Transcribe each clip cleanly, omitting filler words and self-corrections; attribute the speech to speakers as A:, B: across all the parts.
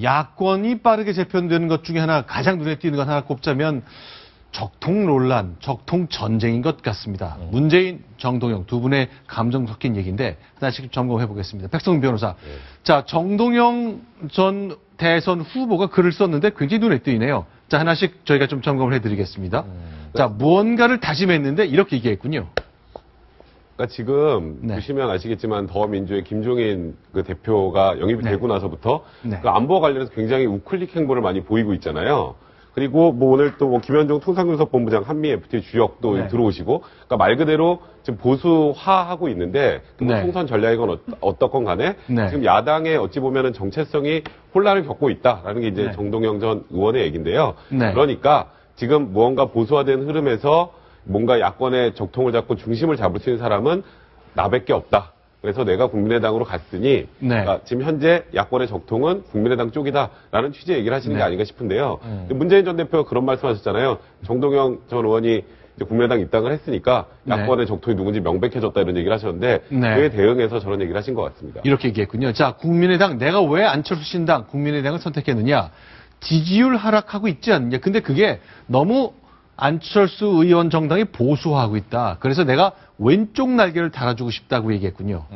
A: 야권이 빠르게 재편되는 것 중에 하나, 가장 눈에 띄는 것 하나 꼽자면 적통 논란, 적통 전쟁인 것 같습니다. 문재인, 정동영 두 분의 감정 섞인 얘기인데 하나씩 점검해 보겠습니다. 백성훈 변호사. 자, 정동영 전 대선 후보가 글을 썼는데 굉장히 눈에 띄네요. 자, 하나씩 저희가 좀 점검을 해드리겠습니다. 자, 무언가를 다짐했는데 이렇게 얘기했군요.
B: 그러니까 지금
A: 네.
B: 보시면 아시겠지만 더민주의 김종인 그 대표가 영입이 되고 나서부터
A: 네.
B: 그 안보와 관련해서 굉장히 우클릭 행보를 많이 보이고 있잖아요. 그리고 뭐 오늘 또 뭐 김현종 통상분석본부장 한미 FTA 주역도
A: 네.
B: 들어오시고, 그러니까 말 그대로 지금 보수화하고 있는데 그 뭐
A: 네.
B: 총선 전략이건 어떻건 간에
A: 네.
B: 지금 야당의 어찌 보면은 정체성이 혼란을 겪고 있다라는 게 이제
A: 네.
B: 정동영 전 의원의 얘기인데요.
A: 네.
B: 그러니까 지금 무언가 보수화된 흐름에서 뭔가 야권의 적통을 잡고 중심을 잡을 수 있는 사람은 나밖에 없다. 그래서 내가 국민의당으로 갔으니
A: 네.
B: 그러니까 지금 현재 야권의 적통은 국민의당 쪽이다라는 취지의 얘기를 하시는 게
A: 네.
B: 아닌가 싶은데요. 문재인 전 대표가 그런 말씀하셨잖아요. 정동영 전 의원이 이제 국민의당 입당을 했으니까 야권의 적통이 누군지 명백해졌다 이런 얘기를 하셨는데
A: 네.
B: 그에 대응해서 저런 얘기를 하신 것 같습니다.
A: 이렇게 얘기했군요. 자, 국민의당, 내가 왜 안철수 신당, 국민의당을 선택했느냐. 지지율 하락하고 있지 않느냐. 근데 그게 너무 안철수 의원 정당이 보수화하고 있다. 그래서 내가 왼쪽 날개를 달아주고 싶다고 얘기했군요.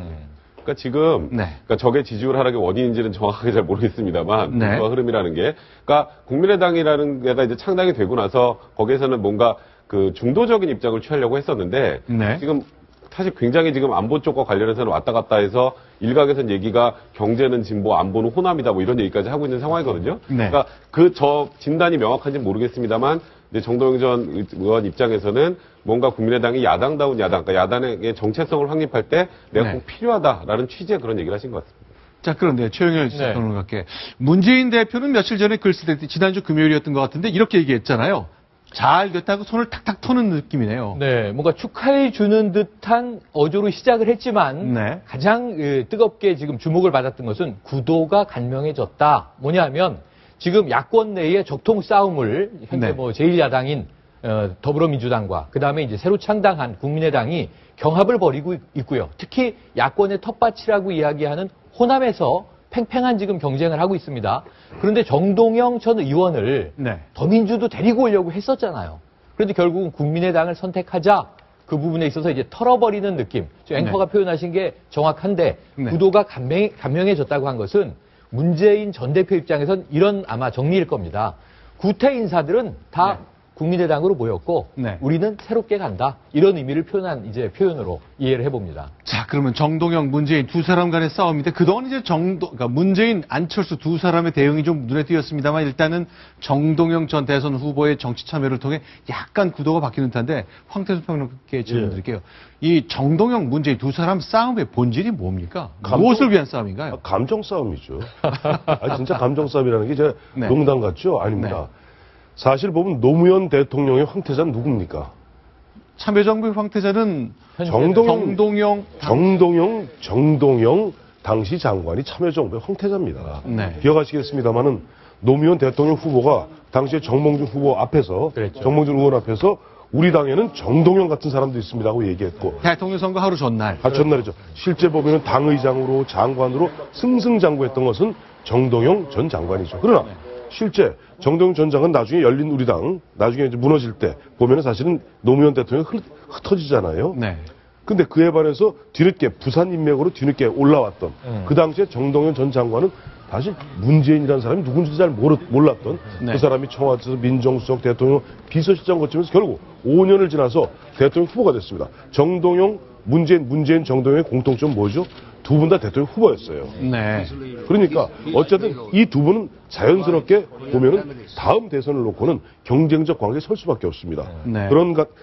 B: 그러니까 지금
A: 네.
B: 그러니까 적의 지지율 하락의 원인인지는 정확하게 잘 모르겠습니다만
A: 네.
B: 보수화 흐름이라는 게 그러니까 국민의당이라는 데가 이제 창당이 되고 나서 거기에서는 뭔가 그 중도적인 입장을 취하려고 했었는데
A: 네.
B: 지금 사실 굉장히 지금 안보 쪽과 관련해서는 왔다 갔다 해서 일각에서는 얘기가 경제는 진보, 안보는 호남이다 뭐 이런 얘기까지 하고 있는 상황이거든요.
A: 네.
B: 그러니까 그 저 진단이 명확한지는 모르겠습니다만 이제 정동영 전 의원 입장에서는 뭔가 국민의당이 야당다운 야당, 그러니까 야당의 정체성을 확립할 때 내가
A: 네.
B: 꼭 필요하다라는 취지의 그런 얘기를 하신 것 같습니다.
A: 자, 그런데 최영일
C: 네.
A: 평론가께 문재인 대표는 며칠 전에 글 쓸 때 지난주 금요일이었던 것 같은데 이렇게 얘기했잖아요. 잘 됐다고 손을 탁탁 터는 느낌이네요.
C: 네, 뭔가 축하해 주는 듯한 어조로 시작을 했지만
A: 네.
C: 가장 뜨겁게 지금 주목을 받았던 것은 구도가 간명해졌다. 뭐냐면 지금 야권 내의 적통 싸움을 현재
A: 네.
C: 뭐 제1야당인 더불어민주당과 그 다음에 이제 새로 창당한 국민의당이 경합을 벌이고 있고요. 특히 야권의 텃밭이라고 이야기하는 호남에서 팽팽한 지금 경쟁을 하고 있습니다. 그런데 정동영 전 의원을
A: 네.
C: 더민주도 데리고 오려고 했었잖아요. 그런데 결국은 국민의당을 선택하자 그 부분에 있어서 이제 털어버리는 느낌. 지금 앵커가 표현하신 게 정확한데
A: 네.
C: 구도가 간명해졌다고 한 것은 문재인 전 대표 입장에선 이런 아마 정리일 겁니다. 구태 인사들은 다
A: 네.
C: 국민의당으로 모였고
A: 네.
C: 우리는 새롭게 간다. 이런 의미를 표현한 이제 표현으로 이해를 해봅니다.
A: 자, 그러면 정동영, 문재인 두 사람 간의 싸움인데 그동안 이제 그러니까 문재인, 안철수 두 사람의 대응이 좀 눈에 띄었습니다만 일단은 정동영 전 대선 후보의 정치 참여를 통해 약간 구도가 바뀌는 듯한데 황태수 평론가께 질문 드릴게요. 이 정동영, 문재인 두 사람 싸움의 본질이 뭡니까? 무엇을 위한 싸움인가요?
D: 감정 싸움이죠. 진짜 감정 싸움이라는 게 제가
A: 네.
D: 농담 같죠? 아닙니다. 사실 보면 노무현 대통령의 황태자는 누굽니까?
A: 참여정부의 황태자는
D: 정동영 당시 장관이 참여정부의 황태자입니다.
A: 네.
D: 기억하시겠습니다마는 노무현 대통령 후보가 당시에 정몽준 후보 앞에서
C: 그랬죠.
D: 정몽준 의원 앞에서 우리 당에는 정동영 같은 사람도 있습니다고 얘기했고
A: 대통령 선거 하루 전날.
D: 전날이죠. 실제 보면은 당의장으로 장관으로 승승장구했던 것은 정동영 전 장관이죠. 그러나 실제 정동영 전 장관 나중에 열린 우리당 나중에 이제 무너질 때 보면은 사실은 노무현 대통령이 흩어지잖아요.
A: 네.
D: 근데 그에 반해서 뒤늦게 부산 인맥으로 뒤늦게 올라왔던 그 당시에 정동영 전 장관은 사실 문재인이라는 사람이 누군지 잘 몰랐던
A: 네.
D: 그 사람이 청와대에서 민정수석 대통령 비서실장 거치면서 결국 5년을 지나서 대통령 후보가 됐습니다. 정동영, 문재인, 정동영의 공통점 뭐죠? 두 분 다 대통령 후보였어요.
A: 네.
D: 그러니까 어쨌든 이 두 분은 자연스럽게 보면은 다음 대선을 놓고는 경쟁적 관계에 설 수밖에 없습니다.
A: 네.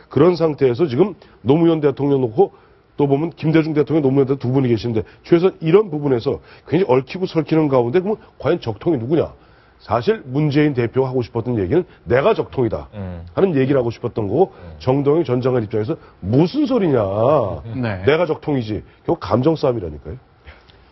D: 그런 상태에서 지금 노무현 대통령 놓고 또 보면 김대중 대통령, 노무현 대통령 두 분이 계시는데 최소한 이런 부분에서 굉장히 얽히고 설키는 가운데 그러면 과연 적통이 누구냐? 사실 문재인 대표가 하고 싶었던 얘기는 내가 적통이다 하는 얘기를 하고 싶었던 거고 정동영 전 장관 입장에서 무슨 소리냐?
A: 네.
D: 내가 적통이지. 결국 감정 싸움이라니까요.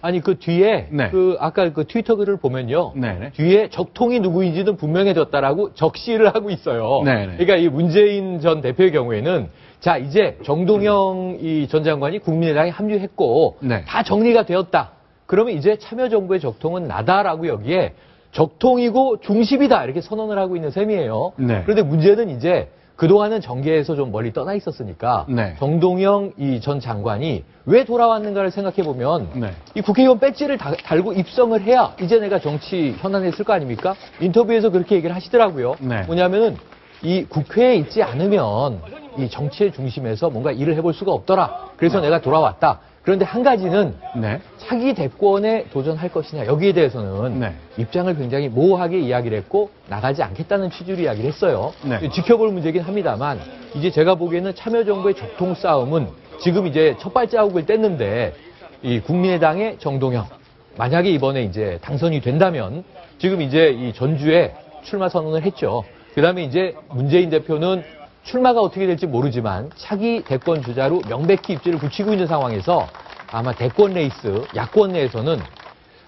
C: 아니 그 뒤에
A: 네.
C: 그 아까 그 트위터 글을 보면요.
A: 네네.
C: 뒤에 적통이 누구인지는 분명해졌다라고 적시를 하고 있어요.
A: 네네.
C: 그러니까 이 문재인 전 대표의 경우에는 자 이제 정동영 이 전 장관이 국민의당에 합류했고
A: 네.
C: 다 정리가 되었다. 그러면 이제 참여정부의 적통은 나다라고 여기에 적통이고 중심이다 이렇게 선언을 하고 있는 셈이에요.
A: 네.
C: 그런데 문제는 이제 그동안은 정계에서 좀 멀리 떠나 있었으니까
A: 네.
C: 정동영 이 전 장관이 왜 돌아왔는가를 생각해 보면
A: 네.
C: 이 국회의원 배지를 달고 입성을 해야 이제 내가 정치 현안에 있을 거 아닙니까? 인터뷰에서 그렇게 얘기를 하시더라고요.
A: 네.
C: 뭐냐면은 이 국회에 있지 않으면 이 정치의 중심에서 뭔가 일을 해볼 수가 없더라. 그래서 내가 돌아왔다. 그런데 한 가지는
A: 네.
C: 차기 대권에 도전할 것이냐 여기에 대해서는
A: 네.
C: 입장을 굉장히 모호하게 이야기를 했고 나가지 않겠다는 취지로 이야기를 했어요.
A: 네.
C: 지켜볼 문제긴 합니다만 이제 제가 보기에는 참여정부의 적통 싸움은 지금 이제 첫 발자국을 뗐는데 이 국민의당의 정동영 만약에 이번에 이제 당선이 된다면 지금 이제 이 전주에 출마 선언을 했죠. 그다음에 이제 문재인 대표는 출마가 어떻게 될지 모르지만 차기 대권 주자로 명백히 입지를 굳히고 있는 상황에서 아마 대권 레이스, 야권 내에서는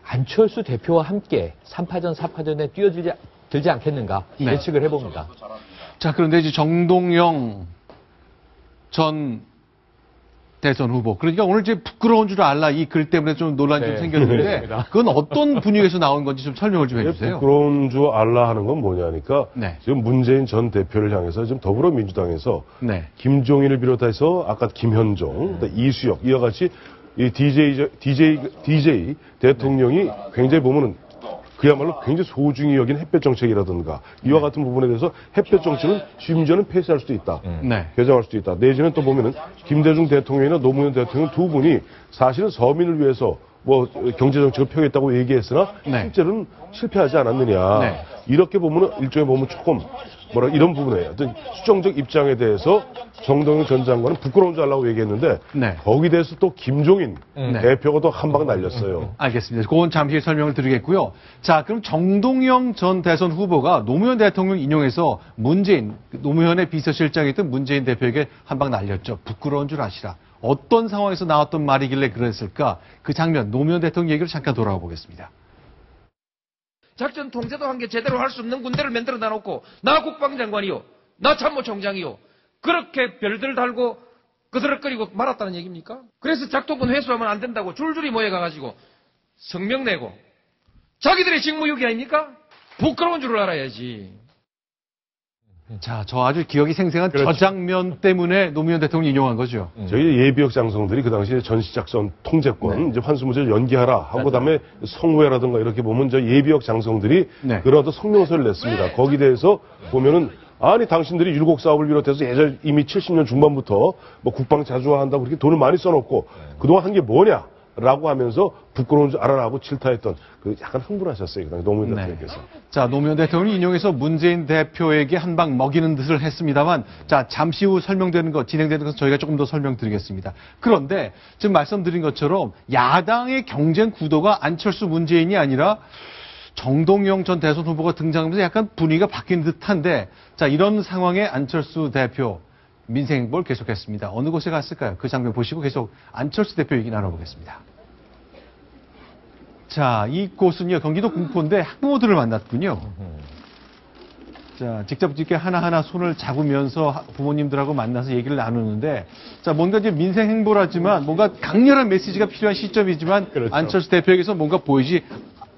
C: 안철수 대표와 함께 3파전, 4파전에 뛰어들지 않겠는가
A: 네.
C: 예측을 해봅니다.
A: 자, 그런데 이제 정동영 전 대선 후보. 그러니까 오늘 이제 부끄러운 줄 알라 이 글 때문에 좀 논란이 좀
C: 네.
A: 생겼는데
C: 그렇습니다.
A: 그건 어떤 분위기에서 나온 건지 좀 설명을 좀 해주세요.
D: 부끄러운 줄 알라 하는 건 뭐냐니까
A: 네.
D: 지금 문재인 전 대표를 향해서 지금 더불어민주당에서
A: 네.
D: 김종인을 비롯해서 아까 김현종, 이수혁 이와 같이 이 DJ 대통령이 굉장히 보면은 그야말로 굉장히 소중히 여긴 햇볕 정책이라든가 이와 같은 부분에 대해서 햇볕 정책은 심지어는 폐쇄할 수도 있다.
A: 네.
D: 개정할 수도 있다. 내지는 또 보면은 김대중 대통령이나 노무현 대통령 두 분이 사실은 서민을 위해서 뭐 경제 정책을 펴겠다고 얘기했으나
A: 네.
D: 실제로는 실패하지 않았느냐.
A: 네.
D: 이렇게 보면은 일종의 보면 조금 이런 부분에 어떤 수정적 입장에 대해서 정동영 전 장관은 부끄러운 줄 알라고 얘기했는데
A: 네.
D: 거기에 대해서 또 김종인
A: 네.
D: 대표가 또 한 방 날렸어요.
A: 알겠습니다. 그건 잠시 설명을 드리겠고요. 자, 그럼 정동영 전 대선 후보가 노무현 대통령 인용해서 문재인, 노무현의 비서실장이었던 문재인 대표에게 한 방 날렸죠. 부끄러운 줄 아시라. 어떤 상황에서 나왔던 말이길래 그랬을까? 그 장면, 노무현 대통령 얘기를 잠깐 돌아가 보겠습니다.
E: 작전 통제도 한 게 제대로 할 수 없는 군대를 만들어 놔놓고 나 국방장관이요, 나 참모총장이요, 그렇게 별들 달고 그드럭거리고 말았다는 얘기입니까? 그래서 작동권 회수하면 안 된다고 줄줄이 모여가가지고 성명 내고 자기들의 직무유기 아닙니까? 부끄러운 줄을 알아야지.
A: 자, 저 아주 기억이 생생한
D: 그렇죠.
A: 저 장면 때문에 노무현 대통령이 인용한 거죠.
D: 저희 예비역 장성들이 그 당시에 전시작전 통제권 이제 환수문제를 연기하라 하고 그다음에 성후회라든가 이렇게 보면 저 예비역 장성들이
A: 네.
D: 그런 어떤 성명서를 냈습니다. 거기에 대해서 보면은 아니 당신들이 율곡 사업을 비롯해서 예전 이미 70년 중반부터 뭐 국방 자주화한다고 그렇게 돈을 많이 써놓고 그동안 한 게 뭐냐? 라고 하면서 부끄러운 줄 알아라 하고 질타했던 그 약간 흥분하셨어요. 그 노무현 대통령께서.
A: 자, 노무현 대통령이 인용해서 문재인 대표에게 한 방 먹이는 듯을 했습니다만, 자, 잠시 후 진행되는 것은 저희가 조금 더 설명드리겠습니다. 그런데 지금 말씀드린 것처럼 야당의 경쟁 구도가 안철수 문재인이 아니라 정동영 전 대선 후보가 등장하면서 약간 분위기가 바뀐 듯한데, 자, 이런 상황에 안철수 대표 민생행보를 계속했습니다. 어느 곳에 갔을까요? 그 장면 보시고 계속 안철수 대표 얘기 나눠보겠습니다. 자, 이곳은요, 경기도 군포인데 학부모들을 만났군요. 자, 직접 이렇게 하나하나 손을 잡으면서 부모님들하고 만나서 얘기를 나누는데, 자, 뭔가 이제 민생행보라지만 뭔가 강렬한 메시지가 필요한 시점이지만
D: 그렇죠.
A: 안철수 대표에게서 뭔가 보이지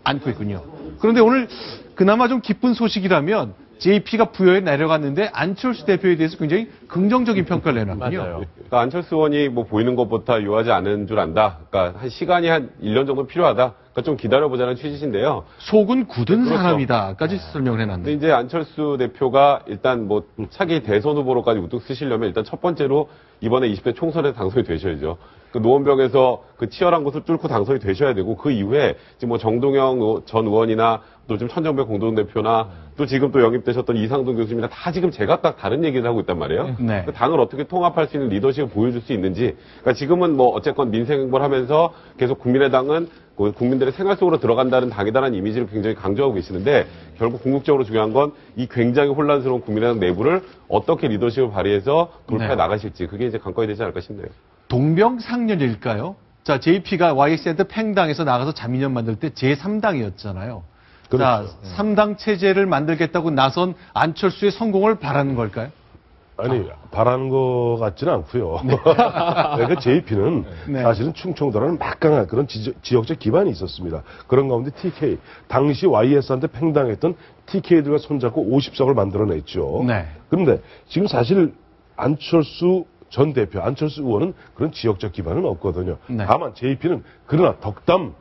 A: 않고 있군요. 그런데 오늘 그나마 좀 기쁜 소식이라면 JP가 부여에 내려갔는데 안철수 대표에 대해서 굉장히 긍정적인 평가를 내놨군요.
C: 맞아요.
B: 그러니까 안철수 의원이 뭐 보이는 것보다 유하지 않은 줄 안다. 그러니까 한 시간이 한 1년 정도 필요하다. 그러니까 좀 기다려보자는 취지신데요.
A: 속은 굳은
B: 그렇죠.
A: 사람이다까지 설명을
B: 근데
A: 해놨네요.
B: 이제 안철수 대표가 일단 뭐 차기 대선 후보로까지 우뚝 쓰시려면 일단 첫 번째로 이번에 20대 총선에서 당선이 되셔야죠. 그 노원병에서 그 치열한 곳을 뚫고 당선이 되셔야 되고 그 이후에 지금 뭐 정동영 전 의원이나 또 지금 천정배 공동대표나 또 지금 또 영입되셨던 이상돈 교수님이나 다 지금 제각각 다른 얘기를 하고 있단 말이에요.
A: 네.
B: 그 당을 어떻게 통합할 수 있는 리더십을 보여줄 수 있는지. 그러니까 지금은 뭐 어쨌건 민생행보를 하면서 계속 국민의당은 그 국민들의 생활 속으로 들어간다는 당이다라는 이미지를 굉장히 강조하고 계시는데 결국 궁극적으로 중요한 건 이 굉장히 혼란스러운 국민의당 내부를 어떻게 리더십을 발휘해서 돌파해
A: 네.
B: 나가실지 그게 이제 관건이 되지 않을까 싶네요.
A: 동병상련일까요? 자, JP가 YS한테 팽당에서 나가서 자민련 만들 때 제3당이었잖아요.
D: 그렇죠.
A: 자, 3당 체제를 만들겠다고 나선 안철수의 성공을 바라는 걸까요?
D: 아니, 바라는 것 같지는 않고요. 그러니까 JP는
A: 네.
D: 사실은 충청도라는 막강한 그런 지역적 기반이 있었습니다. 그런 가운데 TK, 당시 YS한테 팽당했던 TK들과 손잡고 50석을 만들어냈죠.
A: 네.
D: 그런데 지금 사실 안철수 전 대표, 안철수 의원은 그런 지역적 기반은 없거든요.
A: 네.
D: 다만 JP는 그러나 덕담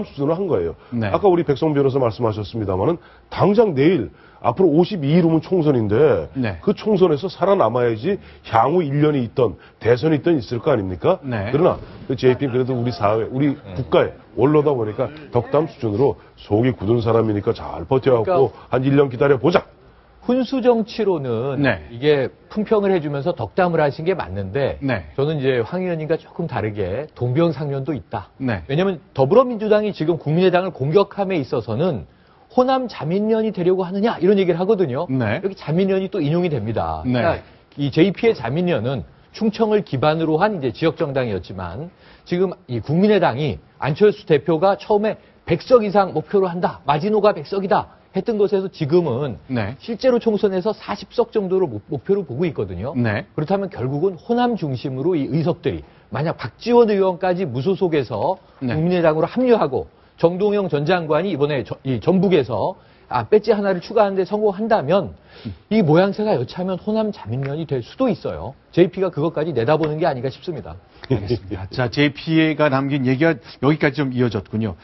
D: 수준으로 한 거예요.
A: 네.
D: 아까 우리 백성 변호사 말씀하셨습니다만은 당장 내일 앞으로 52일 후면 총선인데
A: 네.
D: 그 총선에서 살아남아야지 향후 1년이 있던 대선이 있던 있을 거 아닙니까?
A: 네.
D: 그러나 그 JP는 그래도 우리 사회, 우리 국가에 원로다 보니까 덕담 수준으로 속이 굳은 사람이니까 잘 버텨갖고
C: 그러니까
D: 한 1년 기다려보자.
C: 훈수 정치로는
A: 네.
C: 이게 품평을 해주면서 덕담을 하신 게 맞는데
A: 네.
C: 저는 이제 황 의원님과 조금 다르게 동병상련도 있다.
A: 네.
C: 왜냐하면 더불어민주당이 지금 국민의당을 공격함에 있어서는 호남 자민련이 되려고 하느냐 이런 얘기를 하거든요.
A: 네.
C: 여기 자민련이 또 인용이 됩니다.
A: 네.
C: 그러니까 이 JP의 자민련은 충청을 기반으로 한 이제 지역 정당이었지만 지금 이 국민의당이 안철수 대표가 처음에 100석 이상 목표로 한다. 마지노가 100석이다. 했던 것에서 지금은
A: 네.
C: 실제로 총선에서 40석 정도로 목표로 보고 있거든요.
A: 네.
C: 그렇다면 결국은 호남 중심으로 이 의석들이 만약 박지원 의원까지 무소속에서
A: 네.
C: 국민의당으로 합류하고 정동영 전 장관이 이번에 이 전북에서 배지 하나를 추가하는데 성공한다면 이 모양새가 여차하면 호남 자민련이 될 수도 있어요. JP가 그것까지 내다보는 게 아닌가 싶습니다.
A: 자, JP가 남긴 얘기가 여기까지 좀 이어졌군요.